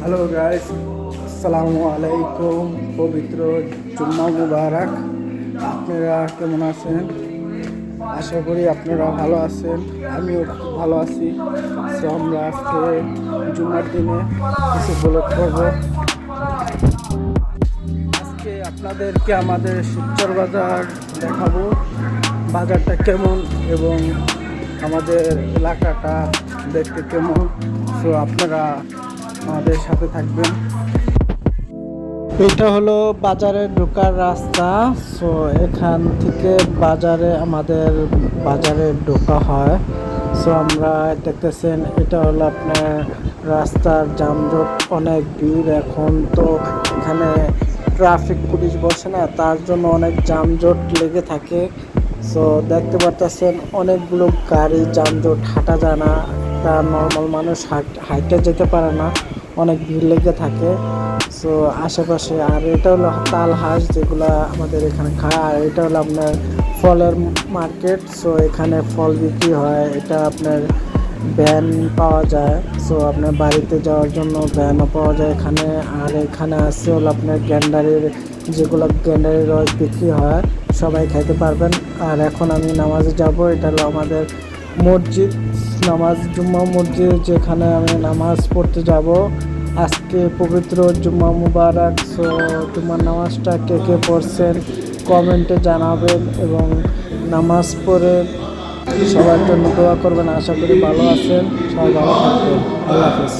Hello guys, আসসালামু আলাইকুম। পবিত্র জুম্মা মুবারক। আপনারা কেমন আছেন? আশা করি আপনারা ভালো আছেন। আমিও খুব ভালো আছি। সো আমরা আজকে জুম্মার দিনে কিছু ব্লগ করব। আজকে আপনাদেরকে আমাদের শিবচর বাজার দেখাবো, বাজারটা কেমন এবং আমাদের এলাকাটা দেখতে কেমন। সো আপনারা আমাদের সাথে থাকবেন। এটা হলো বাজারে ঢোকার রাস্তা। সো এখান থেকে আমাদের বাজারে ঢোকা হয়। সো আমরা দেখতেছেন এটা হলো আপনার রাস্তার যানজট, অনেক ভিড়। এখন তো এখানে ট্রাফিক পুলিশ বসে না, তার জন্য অনেক যানজট লেগে থাকে। সো দেখতে পারতেছেন অনেকগুলো গাড়ি, যানজট, হাঁটা যায় না। একটা নর্মাল মানুষ হাঁটতে যেতে পারে না, অনেক ভিড় লেগে থাকে। সো আশেপাশে, আর এটা হলো তাল হাঁস যেগুলা আমাদের এখানে খায়। আর এটা হলো আপনার ফলের মার্কেট। সো এখানে ফল বিক্রি হয়। এটা আপনার ভ্যান পাওয়া যায়। সো আপনার বাড়িতে যাওয়ার জন্য ভ্যানও পাওয়া যায় এখানে। আর এখানে আছে হলো আপনার গ্যান্ডারির রস বিক্রি হয়, সবাই খাইতে পারবেন। আর এখন আমি নামাজে যাব। এটা হলো আমাদের মসজিদ, জুম্মা মসজিদ, যেখানে আমি নামাজ পড়তে যাব। আজকে পবিত্র জুম্মা মুবারক। সো জুম্মার নামাজটা কে কে পড়ছেন কমেন্টে জানাবেন এবং নামাজ পড়ে সবার জন্য দোয়া করবেন। আশা করি ভালো আছেন, সবাই ভালো থাকবেন। আল্লাহ হাফেজ।